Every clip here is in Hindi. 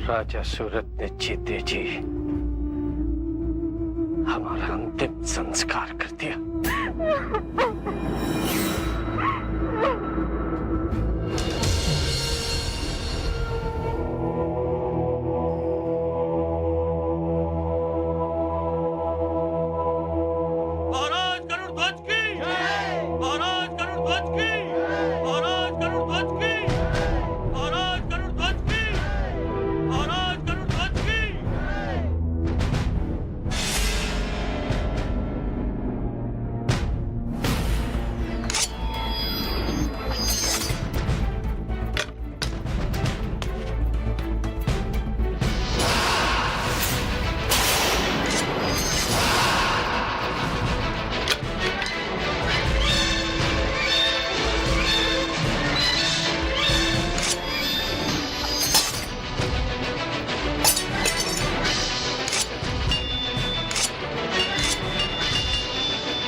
राजा सूरत ने जीते जी हमारा अंतिम संस्कार कर दिया।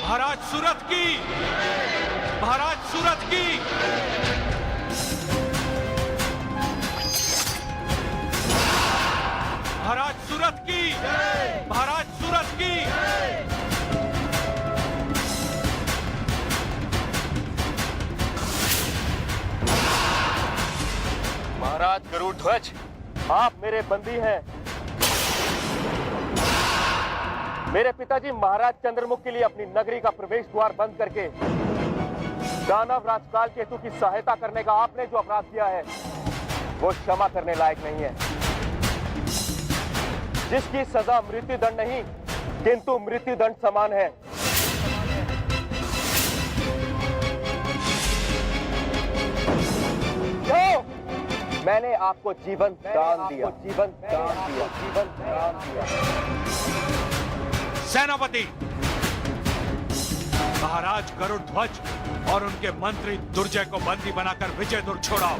महाराज सूरत की, महाराज सूरत की। महाराज सूरत की, महाराज सूरत की। महाराज गरुड़ ध्वज, आप मेरे बंदी हैं। मेरे पिताजी महाराज चंद्रमुख के लिए अपनी नगरी का प्रवेश द्वार बंद करके दानव राजकाल केतु की सहायता करने का आपने जो अपराध किया है वो क्षमा करने लायक नहीं है। जिसकी सजा मृत्युदंड नहीं किंतु मृत्युदंड समान है। क्यों? मैंने आपको जीवन दान दिया, जीवन दान दिया, जीवन दान दिया। सेनापति, महाराज गरुड़ ध्वज और उनके मंत्री दुर्जय को बंदी बनाकर विजयदुर्ग छोड़ाओ।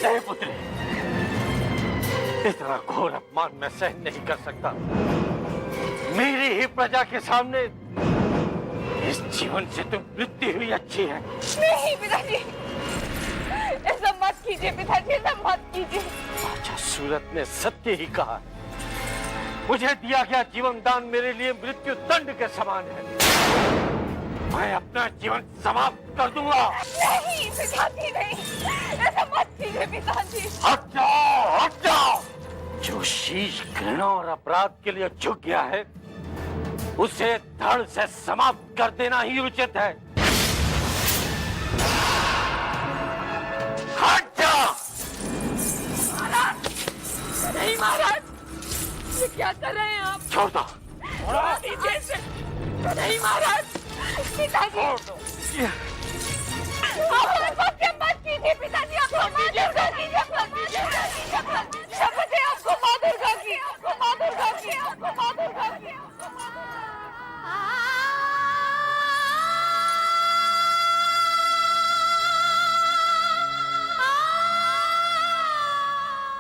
नहीं पुत्री, इतना घोर अपमान मैं सहन नहीं कर सकता। मेरी ही प्रजा के सामने इस जीवन से तो मृत्यु हुई अच्छी है। नहीं पिताजी, ऐसा मत कीजिए पिताजी, ऐसा मत कीजिए। राजा सूरत ने सत्य ही कहा। मुझे दिया गया जीवन दान मेरे लिए मृत्यु दंड के समान है। मैं अपना जीवन समाप्त कर दूंगा। नहीं पिताजी, नहीं, ऐसा मत कीजिए पिताजी। हट जाओ, हट जाओ। जो शीश घृणा और अपराध के लिए झुक गया है उसे धड़ से समाप्त कर देना ही उचित है। हट जाओ। नहीं महाराज, ये क्या कर रहे हैं आप? छोड़ दो। छोड़ दीजिए इसे। नहीं महाराज, पिताजी मत कीजिए पिताजी, आपको माँ दुर्गा की शपथ है, आपको माँ दुर्गा की, आपको माँ दुर्गा की, आपको माँ दुर्गा की।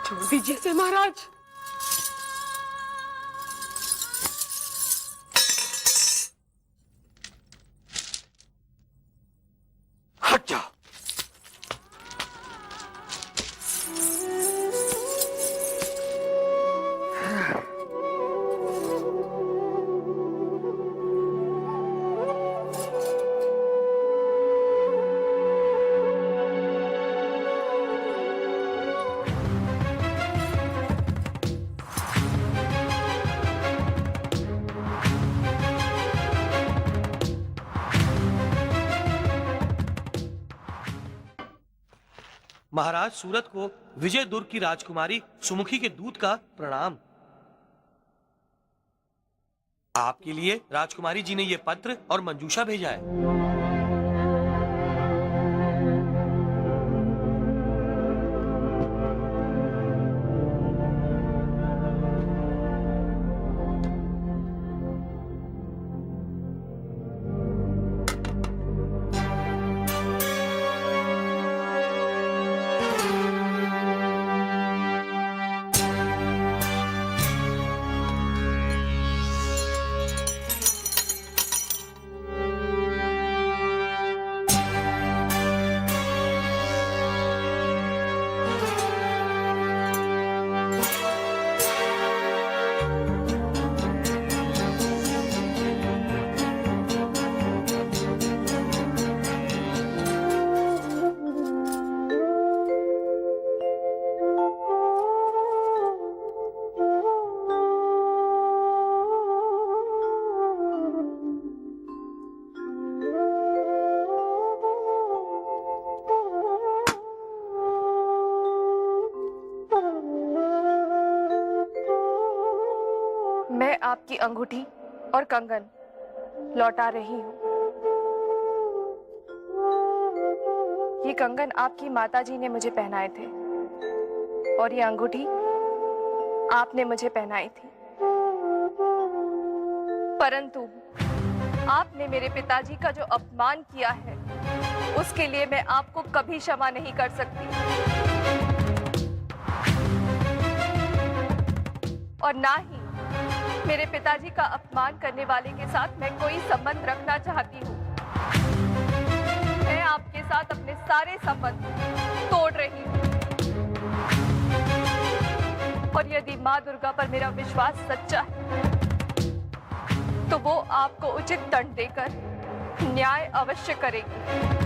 छोड़ दीजिए इसे महाराज। हट जाओ। महाराज सूरत को विजय दुर्ग की राजकुमारी सुमुखी के दूत का प्रणाम। आपके लिए राजकुमारी जी ने यह पत्र और मंजूषा भेजा है। मैं आपकी अंगूठी और कंगन लौटा रही हूँ। ये कंगन आपकी माताजी ने मुझे पहनाए थे और ये अंगूठी आपने मुझे पहनाई थी। परंतु आपने मेरे पिताजी का जो अपमान किया है, उसके लिए मैं आपको कभी क्षमा नहीं कर सकती। और ना ही मेरे पिताजी का अपमान करने वाले के साथ मैं कोई संबंध रखना चाहती हूँ। मैं आपके साथ अपने सारे संबंध तोड़ रही हूँ। और यदि माँ दुर्गा पर मेरा विश्वास सच्चा है, तो वो आपको उचित दंड देकर न्याय अवश्य करेगी।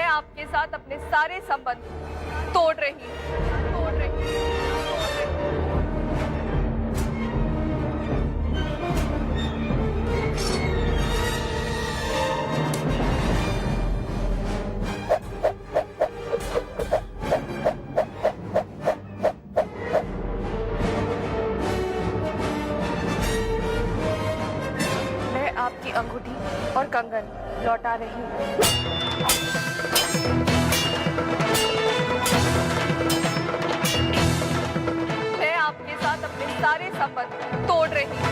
आपके साथ अपने सारे संबंध तोड़ रही हूं। मैं आपकी अंगूठी और कंगन लौटा रही हूँ। मैं आपके साथ अपने सारे संबंध तोड़ रही हूँ।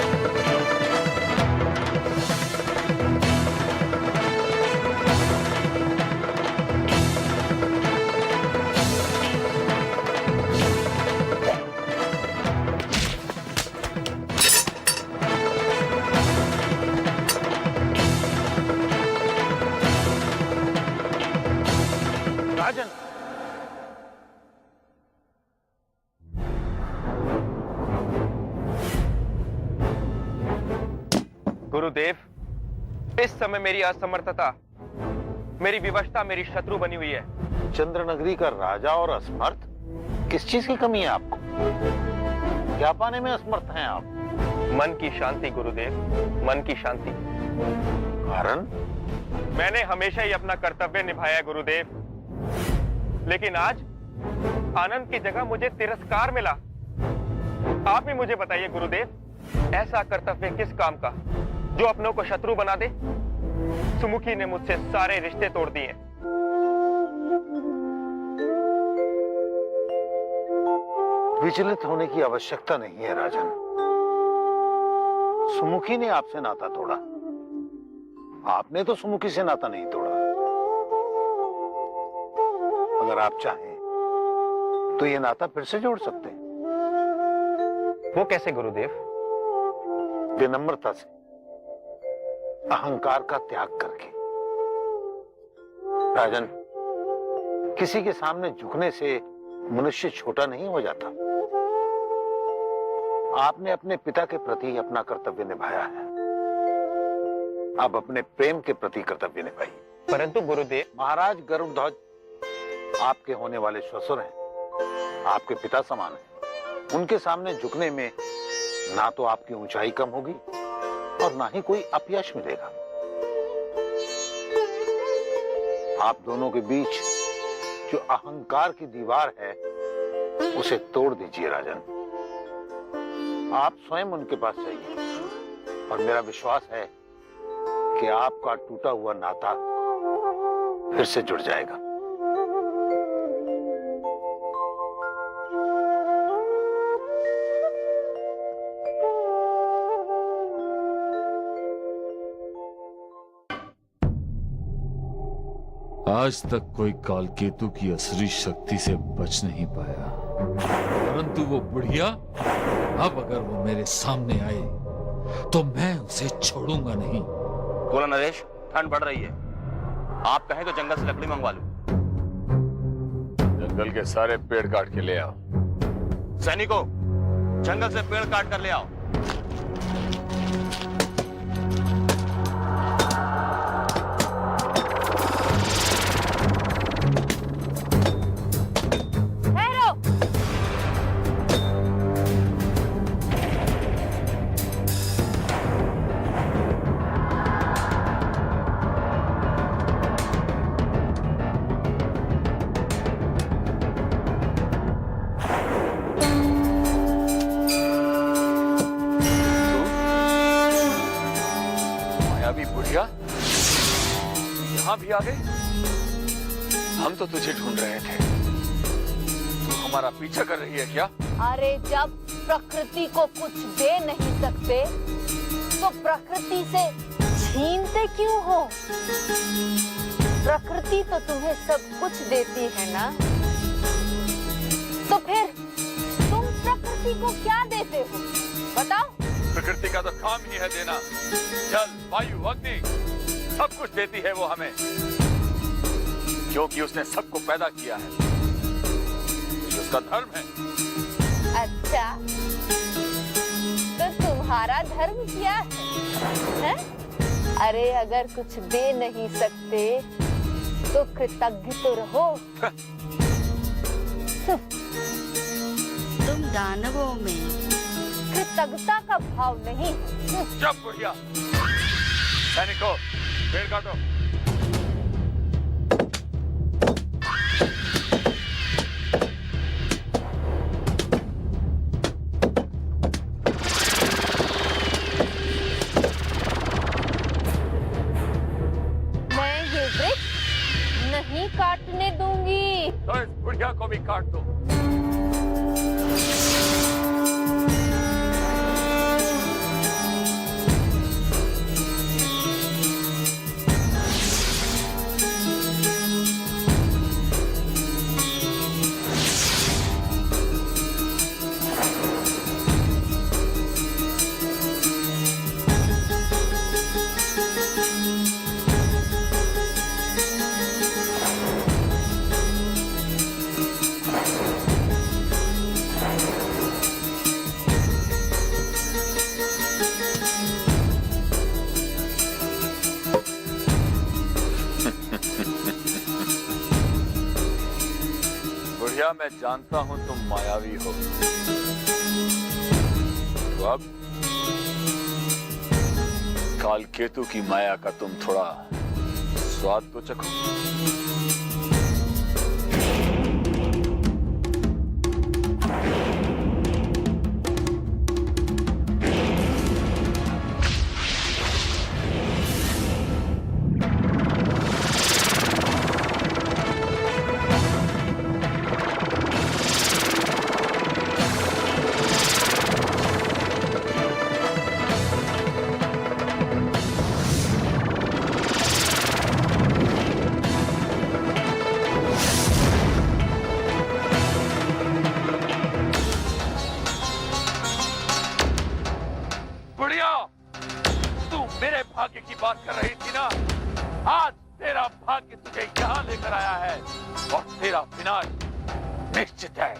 राजन, गुरुदेव, इस समय मेरी असमर्थता, मेरी विवशता मेरी शत्रु बनी हुई है। चंद्रनगरी का राजा और असमर्थ? किस चीज की कमी है आपको? क्या पाने में असमर्थ हैं आप? मन की शांति गुरुदेव, मन की शांति। कारण? मैंने हमेशा ही अपना कर्तव्य निभाया है गुरुदेव, लेकिन आज आनंद की जगह मुझे तिरस्कार मिला। आप ही मुझे बताइए गुरुदेव, ऐसा कर्तव्य किस काम का जो अपनों को शत्रु बना दे? सुमुखी ने मुझसे सारे रिश्ते तोड़ दिए। विचलित होने की आवश्यकता नहीं है राजन। सुमुखी ने आपसे नाता तोड़ा, आपने तो सुमुखी से नाता नहीं तोड़ा। अगर आप चाहें तो ये नाता फिर से जोड़ सकते हैं। वो कैसे गुरुदेव? विनम्रता से, अहंकार का त्याग करके। राजन, किसी के सामने झुकने से मनुष्य छोटा नहीं हो जाता। आपने अपने पिता के प्रति अपना कर्तव्य निभाया है, अब अपने प्रेम के प्रति कर्तव्य निभाइए। परंतु गुरुदेव, महाराज गरुड़ध्वज आपके होने वाले ससुर हैं, आपके पिता समान हैं। उनके सामने झुकने में ना तो आपकी ऊंचाई कम होगी और ना ही कोई अपयश मिलेगा। आप दोनों के बीच जो अहंकार की दीवार है, उसे तोड़ दीजिए राजन। आप स्वयं उनके पास जाइए और मेरा विश्वास है कि आपका टूटा हुआ नाता फिर से जुड़ जाएगा। आज तक कोई कालकेतु की असली शक्ति से बच नहीं पाया, परंतु वो बुढ़िया अब अगर वो मेरे सामने आए तो मैं उसे छोड़ूंगा नहीं। बोला नरेश, ठंड बढ़ रही है, आप कहें तो जंगल से लकड़ी मंगवा लो। जंगल के सारे पेड़ काट के ले आओ। सैनिकों, जंगल से पेड़ काट कर ले आओ। बुढ़िया, यहाँ भी आ गई? हम तो तुझे ढूंढ रहे थे। तू हमारा पीछा कर रही है क्या? अरे जब प्रकृति को कुछ दे नहीं सकते तो प्रकृति से छीनते क्यों हो? प्रकृति तो तुम्हें सब कुछ देती है ना, तो फिर तुम प्रकृति को क्या देते हो बताओ? प्रकृति का तो काम ही है देना। जल, वायु, अग्नि सब कुछ देती है वो हमें, क्योंकि उसने सबको पैदा किया है। ये उसका धर्म है। अच्छा, तो तुम्हारा धर्म क्या है? अरे अगर कुछ दे नहीं सकते तो कृतज्ञ तो रहो। तुम दानवों में कृतज्ञता का भाव नहीं। जब बुढ़िया, सैनिकों, पेड़ काटो। मैं ये वृक्ष नहीं काटने दूंगी। तो इस बुढ़िया को भी काट दो। बुढ़िया, मैं जानता हूं तुम मायावी हो, तो अब कालकेतु की माया का तुम थोड़ा स्वाद तो चखो। मेरे भाग्य की बात कर रही थी ना, आज तेरा भाग्य तुझे यहाँ लेकर आया है और तेरा विनाश निश्चित है।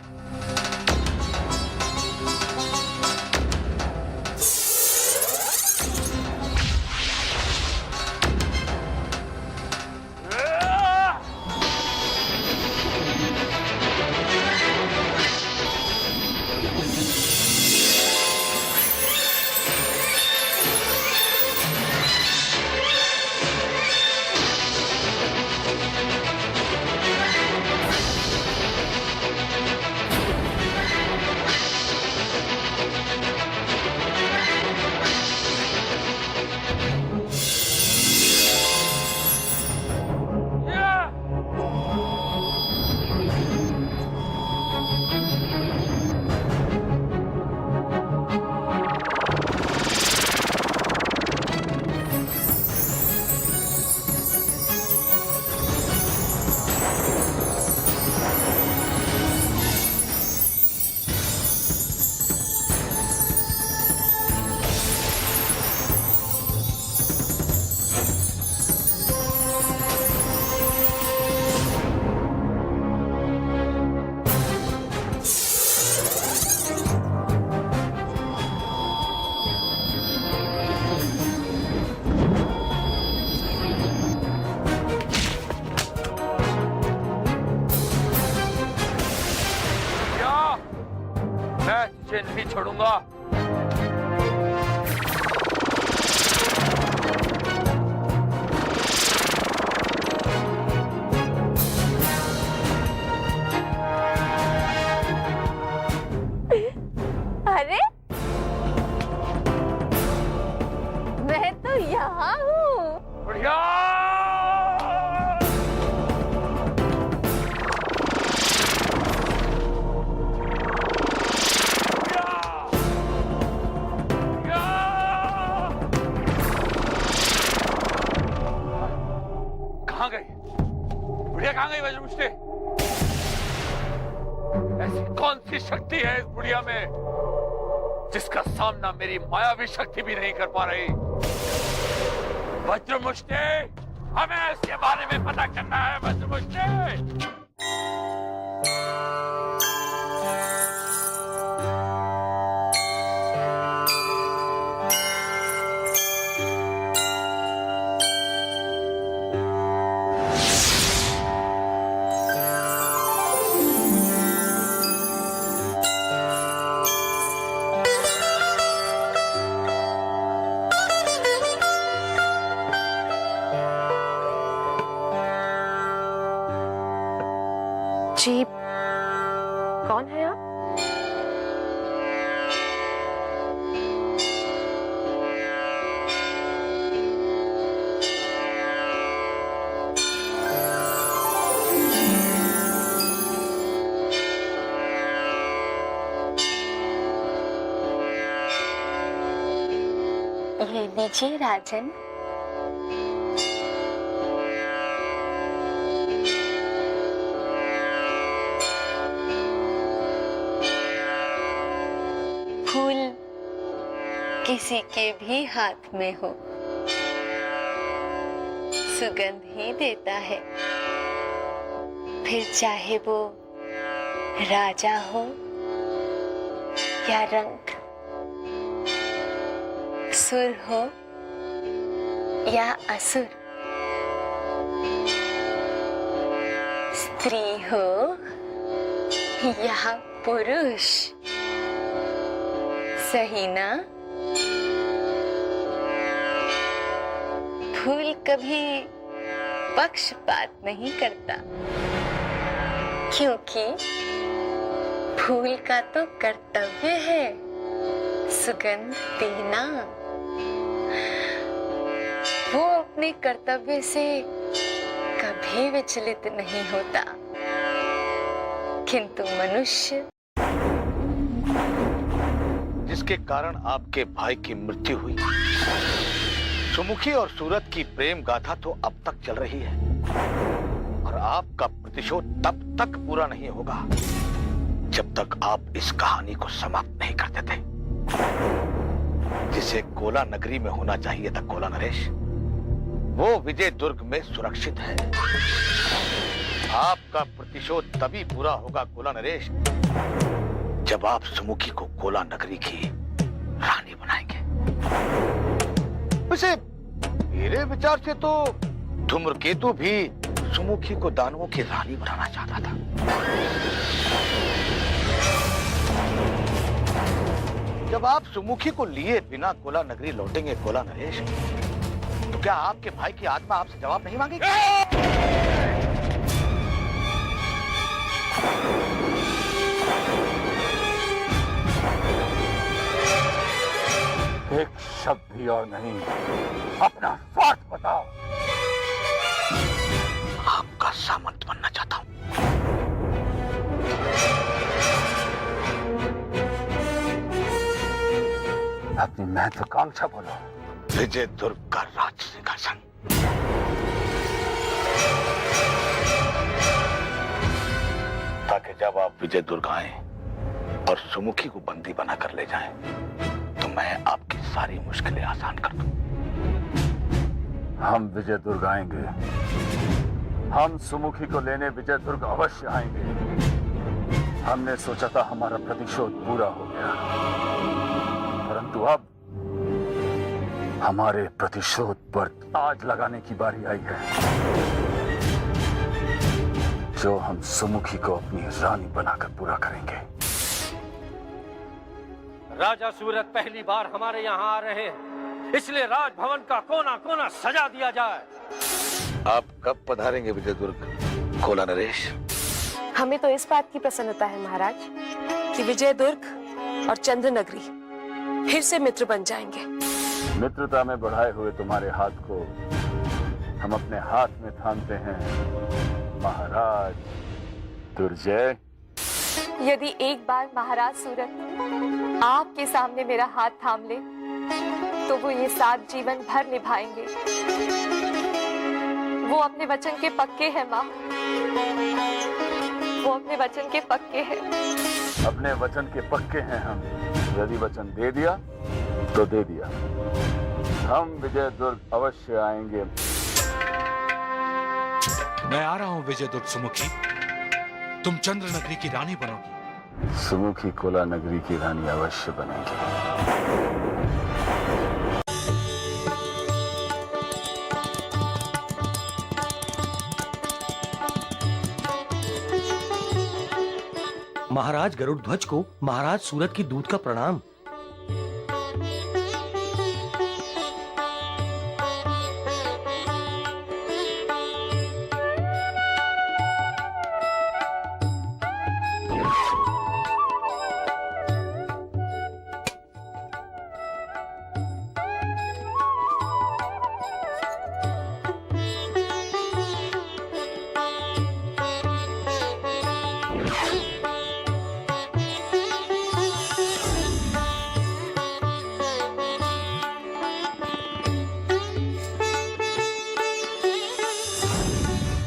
मैं तुझे नहीं छोड़ूंगा। अरे मैं तो यहाँ हूँ। बढ़िया। कहाँ गई बुढ़िया? कहाँ गई वज्रमुष्टि? ऐसी कौन सी शक्ति है इस बुढ़िया में जिसका सामना मेरी मायावी शक्ति भी नहीं कर पा रही? वज्रमुष्टि, हमें इसके बारे में पता करना है। वज्रमुष्टि, जी, कौन है आप? ये लीजिए राजन। फूल किसी के भी हाथ में हो सुगंध ही देता है, फिर चाहे वो राजा हो या रंग, सुर हो या असुर, स्त्री हो या पुरुष। सही ना? फूल कभी पक्षपात नहीं करता, क्योंकि फूल का तो कर्तव्य है सुगंध देना। वो अपने कर्तव्य से कभी विचलित नहीं होता, किंतु मनुष्य जिसके कारण आपके भाई की मृत्यु हुई, सुमुखी और सूरत की प्रेम गाथा तो अब तक चल रही है और आपका प्रतिशोध तब तक पूरा नहीं होगा जब तक आप इस कहानी को समाप्त नहीं कर देते। जिसे कोला नगरी में होना चाहिए था कोला नरेश, वो विजय दुर्ग में सुरक्षित है। आपका प्रतिशोध तभी पूरा होगा कोला नरेश जब आप सुमुखी को कोला नगरी की रानी बनाएंगे। वैसे मेरे विचार से तो धूम्रकेतु भी सुमुखी को दानवों की रानी बनाना चाहता था। जब आप सुमुखी को लिए बिना कोला नगरी लौटेंगे कोला नरेश, तो क्या आपके भाई की आत्मा आपसे जवाब नहीं मांगेगी? एक शब्द भी और नहीं, अपना स्वार्थ बताओ। आपका सामंत बनना चाहता हूं। अपनी महत्वाकांक्षा बोलो। विजय दुर्ग का राज सिंहासन। ताकि जब आप विजय दुर्ग आए और सुमुखी को बंदी बनाकर ले जाएं, तो मैं आपकी सारी मुश्किलें आसान कर दूं। हम विजय दुर्ग आएंगे, हम सुमुखी को लेने विजय दुर्ग अवश्य आएंगे। हमने सोचा था हमारा प्रतिशोध पूरा हो गया, परंतु अब हमारे प्रतिशोध पर ताज लगाने की बारी आई है, जो हम सुमुखी को अपनी रानी बनाकर पूरा करेंगे। राजा सूरत पहली बार हमारे यहाँ आ रहे हैं, इसलिए राजभवन का कोना कोना सजा दिया जाए। आप कब पधारेंगे विजय दुर्ग खोला नरेश? हमें तो इस बात की प्रसन्नता है महाराज कि विजय दुर्ग और चंद्र नगरी फिर से मित्र बन जाएंगे। मित्रता में बढ़ाए हुए तुम्हारे हाथ को हम अपने हाथ में थामते हैं महाराज दुर्जय। यदि एक बार महाराज सूरत आपके सामने मेरा हाथ थाम ले तो वो ये साथ जीवन भर निभाएंगे। वो अपने वचन के पक्के हैं माँ, वो अपने वचन के पक्के हैं। अपने वचन के पक्के हैं हम। यदि वचन दे दिया तो दे दिया। हम विजय दुर्ग अवश्य आएंगे। मैं आ रहा हूं विजय दुर्ग सुमुखी, तुम चंद्र नगरी की रानी बनोगी। सुमुखी कोला नगरी की रानी अवश्य बनेगी। महाराज गरुड़ ध्वज को महाराज सूरत की दूत का प्रणाम।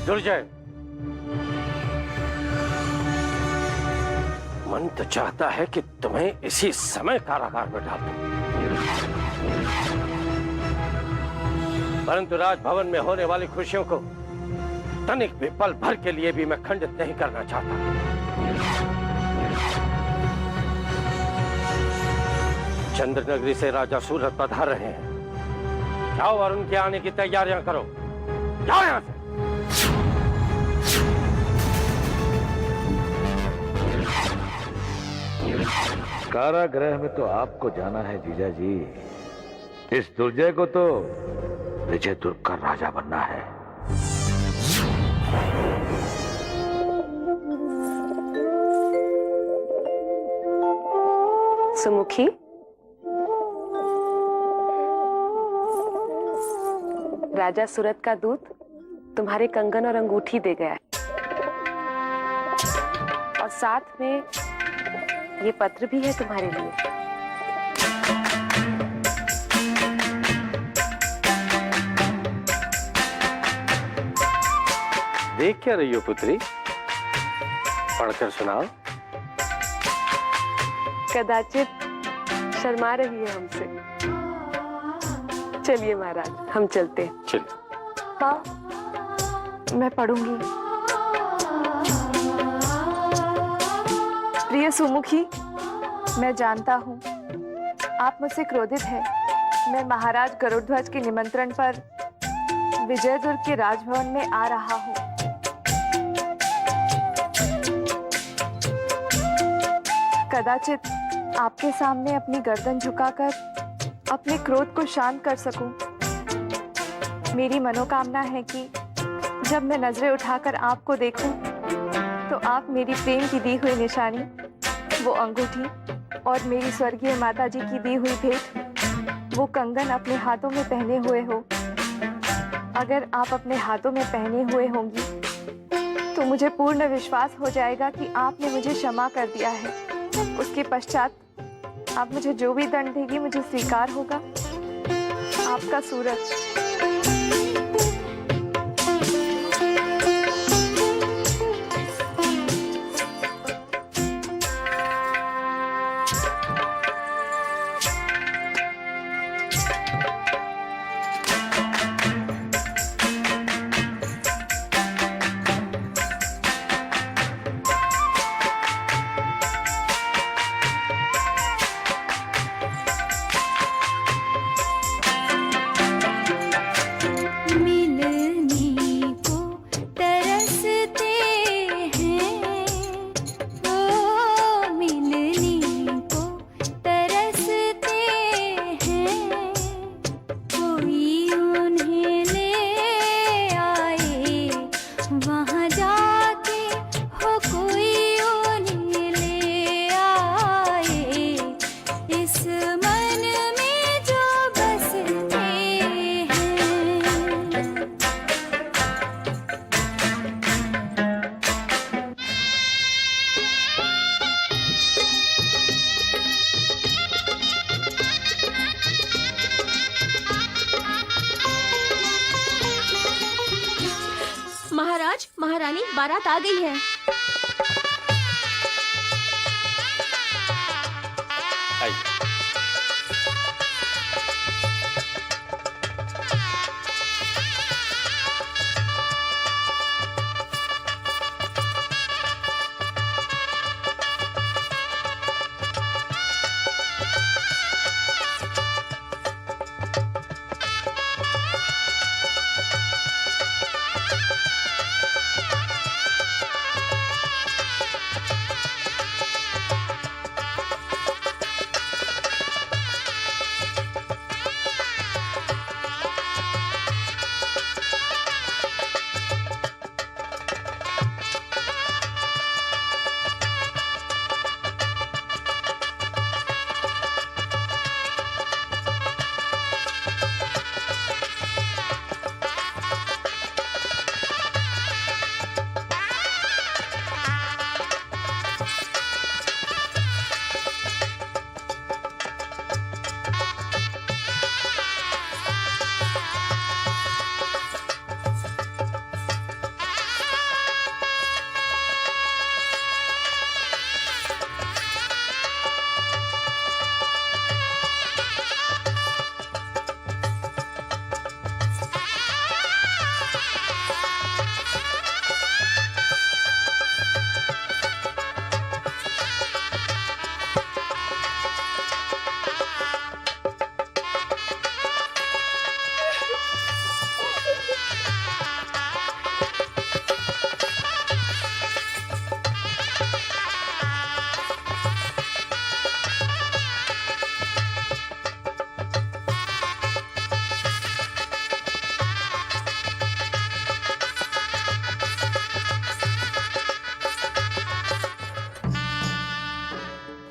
दुर्जय, मन तो चाहता है कि तुम्हें इसी समय कारागार में डाल दूं, परंतु राजभवन में होने वाली खुशियों को तनिक भी पल भर के लिए भी मैं खंडित नहीं करना चाहता। चंद्रनगरी से राजा सूरत पधार रहे हैं। जाओ और उनके आने की तैयारियां करो। जाओ यहां से। कारागृह में तो आपको जाना है जीजा जी। इस दुर्जय को तो विजय दुर्ग का राजा बनना है। सुमुखी, राजा सूरत का दूत तुम्हारे कंगन और अंगूठी दे गया है और साथ में ये पत्र भी है तुम्हारे लिए। देख क्या रही हो पुत्री? पढ़कर सुनाओ। कदाचित शर्मा रही है हमसे। चलिए महाराज, हम चलते हैं। चलिए। हाँ, मैं पढ़ूंगी। प्रिय सुमुखी, मैं जानता हूँ आप मुझसे क्रोधित हैं। मैं महाराज गरुड़ध्वज के निमंत्रण पर विजयदुर्ग के राजभवन में आ रहा हूँ। कदाचित आपके सामने अपनी गर्दन झुकाकर अपने क्रोध को शांत कर सकूं। मेरी मनोकामना है कि जब मैं नजरें उठाकर आपको देखूं, तो आप मेरी प्रेम की दी हुई निशानी, वो अंगूठी और मेरी स्वर्गीय माता जी की दी हुई भेंट, वो कंगन अपने हाथों में पहने हुए हो। अगर आप अपने हाथों में पहने हुए होंगी तो मुझे पूर्ण विश्वास हो जाएगा कि आपने मुझे क्षमा कर दिया है। उसके पश्चात आप मुझे जो भी दंड देगी मुझे स्वीकार होगा। आपका सूरज। महारानी, बारात आ गई है।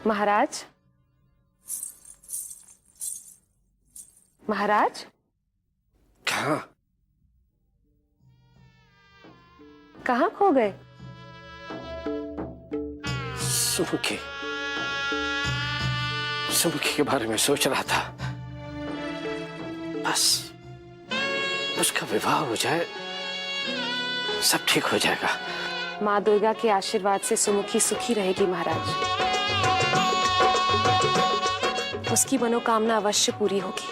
महाराज, महाराज, कहाँ? कहाँ खो गए? सुमुखी, सुमुखी के बारे में सोच रहा था। बस उसका विवाह हो जाए, सब ठीक हो जाएगा। माँ दुर्गा के आशीर्वाद से सुमुखी सुखी रहेगी महाराज। उसकी मनोकामना अवश्य पूरी होगी।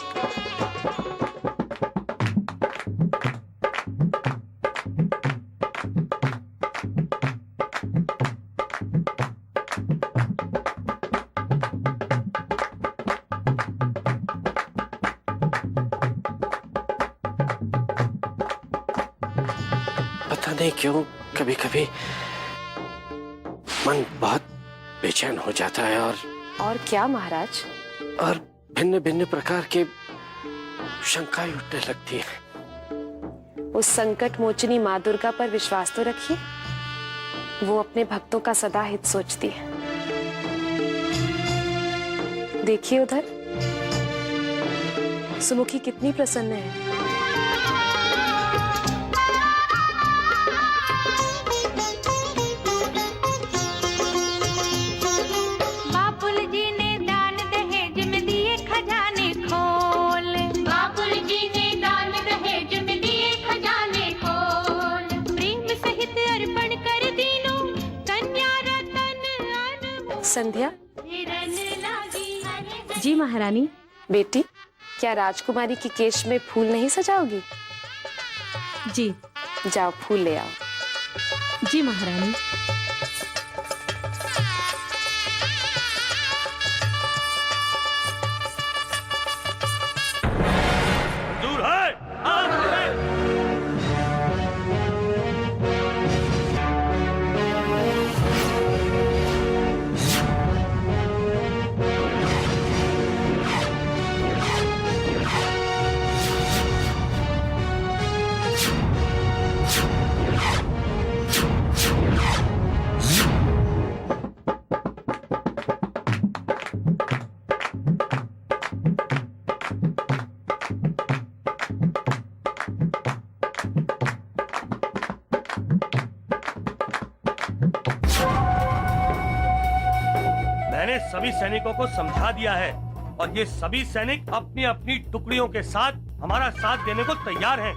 पता नहीं क्यों कभी कभी मन बहुत बेचैन हो जाता है और क्या महाराज? और भिन्न भिन्न प्रकार के शंकाएं उठने लगती है। उस संकट मोचनी माँ दुर्गा पर विश्वास तो रखिए। वो अपने भक्तों का सदा हित सोचती है। देखिए उधर सुमुखी कितनी प्रसन्न है। संध्या। जी महारानी। बेटी, क्या राजकुमारी की केश में फूल नहीं सजाओगी? जी। जाओ फूल ले आओ। जी महारानी। दूर है। मैंने सभी सैनिकों को समझा दिया है और ये सभी सैनिक अपनी अपनी टुकड़ियों के साथ हमारा साथ देने को तैयार हैं।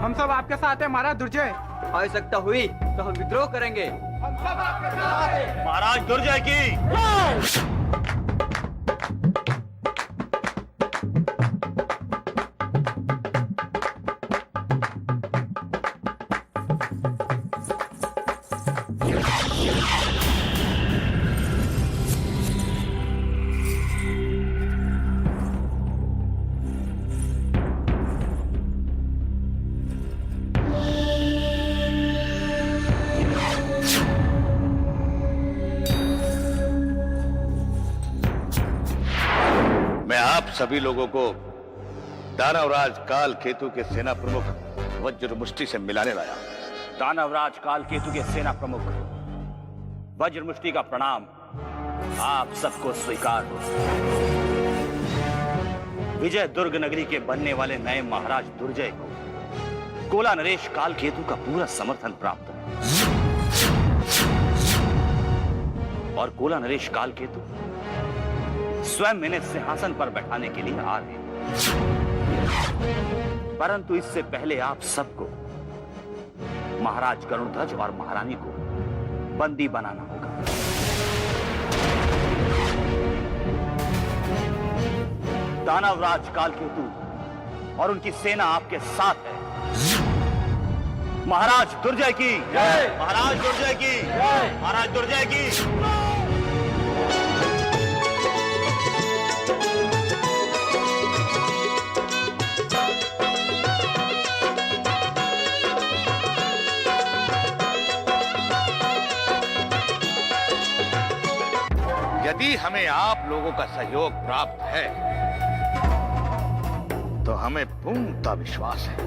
हम सब आपके साथ हैं महाराज दुर्जय। आवश्यकता हुई तो हम विद्रोह करेंगे। महाराज दुर्जय की मैं आप सभी लोगों को दानवराज काल केतु के सेना प्रमुख वज्र मुष्टि से मिलाने लाया। दानवराज काल केतु के सेना प्रमुख वज्र मुष्टि का प्रणाम आप सबको स्वीकार हो। विजय दुर्ग नगरी के बनने वाले नए महाराज दुर्जय को कोला नरेश काल केतु का पूरा समर्थन प्राप्त है और कोला नरेश काल केतु स्वयं इन्हें सिंहासन पर बैठाने के लिए आ रहे हैं। परंतु इससे पहले आप सबको महाराज गरुड़ध्वज और महारानी को बंदी बनाना होगा। दानवराज कालकेतु और उनकी सेना आपके साथ है। महाराज दुर्जय की जय, महाराज दुर्जय की जय, महाराज दुर्जय की। यदि हमें आप लोगों का सहयोग प्राप्त है तो हमें पूर्णतः विश्वास है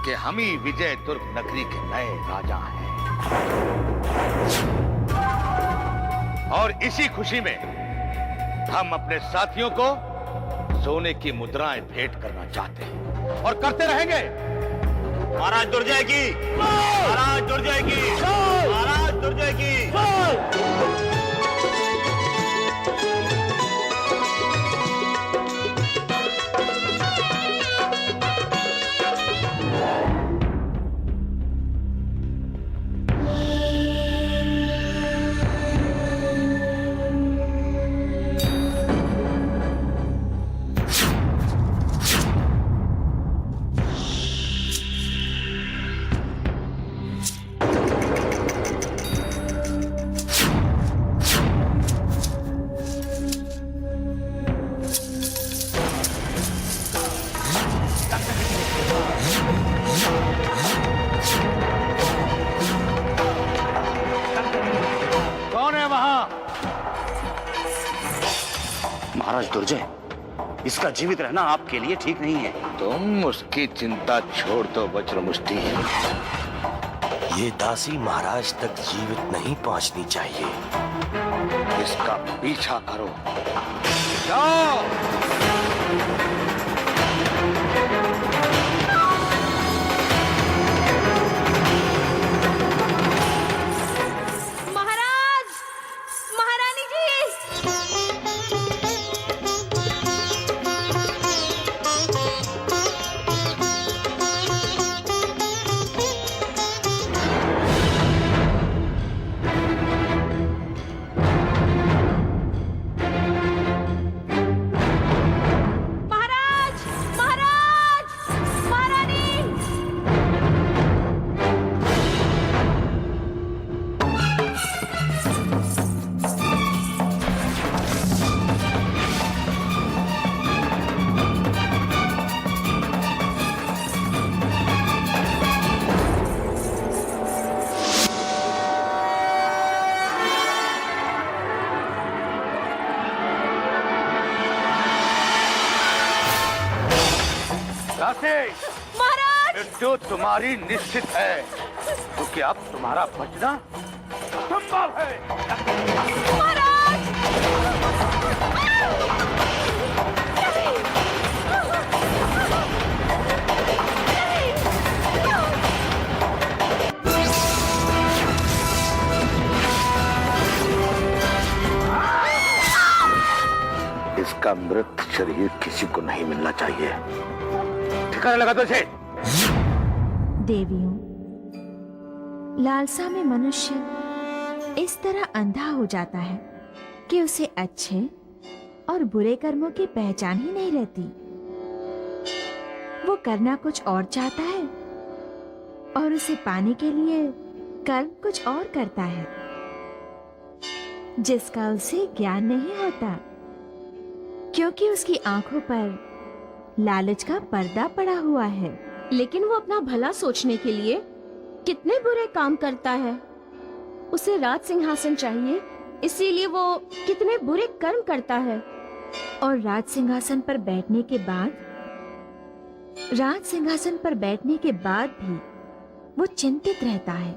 कि हम ही विजय दुर्ग नगरी के नए राजा हैं। और इसी खुशी में हम अपने साथियों को सोने की मुद्राएं भेंट करना चाहते हैं और करते रहेंगे। महाराज दुर्जय की, महाराज दुर्जय की, महाराज दुर्जय की। कौन है वहां? महाराज दुर्जय, इसका जीवित रहना आपके लिए ठीक नहीं है। तुम उसकी चिंता छोड़ दो वज्र मुष्टि। ये दासी महाराज तक जीवित नहीं पहुंचनी चाहिए। इसका पीछा करो। जाओ। महाराज, मृत्यु तुम्हारी निश्चित है क्योंकि अब तुम्हारा बचना संभव है। महाराज! इसका मृत शरीर किसी को नहीं मिलना चाहिए। करने लगा तुझे? देवियों, लालसा में मनुष्य इस तरह अंधा हो जाता है कि उसे अच्छे और बुरे कर्मों की पहचान ही नहीं रहती। वो करना कुछ और चाहता है और उसे पाने के लिए कर्म कुछ और करता है, जिसका उसे ज्ञान नहीं होता, क्योंकि उसकी आंखों पर लालच का पर्दा पड़ा हुआ है। लेकिन वो अपना भला सोचने के लिए कितने बुरे काम करता है। उसे राज सिंहासन चाहिए, इसीलिए वो कितने बुरे कर्म करता है। और राज सिंहासन पर बैठने के बाद भी वो चिंतित रहता है,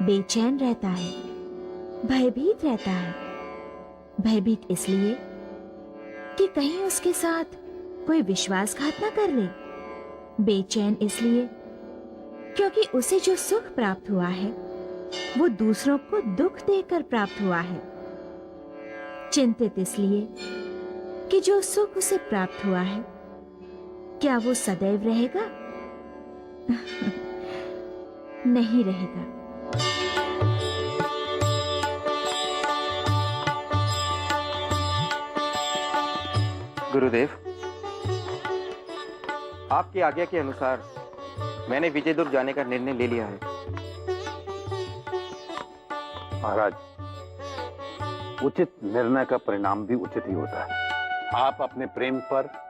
बेचैन रहता है, भयभीत रहता है। भयभीत इसलिए कि कहीं उसके साथ कोई विश्वासघात न कर ले, बेचैन इसलिए क्योंकि उसे जो सुख प्राप्त हुआ है वो दूसरों को दुख देकर प्राप्त हुआ है, चिंतित इसलिए कि जो सुख उसे प्राप्त हुआ है क्या वो सदैव रहेगा? नहीं रहेगा। गुरुदेव, आपकी आज्ञा के अनुसार मैंने विजयदुर्ग जाने का निर्णय ले लिया है। महाराज, उचित निर्णय का परिणाम भी उचित ही होता है। आप अपने प्रेम पर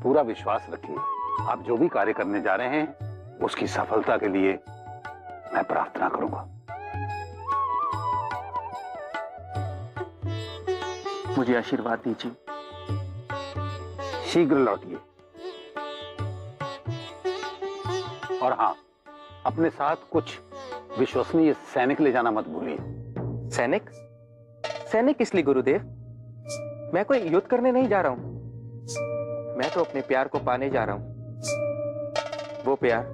पूरा विश्वास रखिए। आप जो भी कार्य करने जा रहे हैं उसकी सफलता के लिए मैं प्रार्थना करूंगा। मुझे आशीर्वाद दीजिए। शीघ्र लौटिए। और हाँ, अपने साथ कुछ विश्वसनीय सैनिक ले जाना मत भूलिए। सैनिक? सैनिक किस लिए गुरुदेव? मैं कोई युद्ध करने नहीं जा रहा हूं। मैं तो अपने प्यार को पाने जा रहा हूं, वो प्यार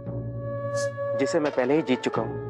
जिसे मैं पहले ही जीत चुका हूं।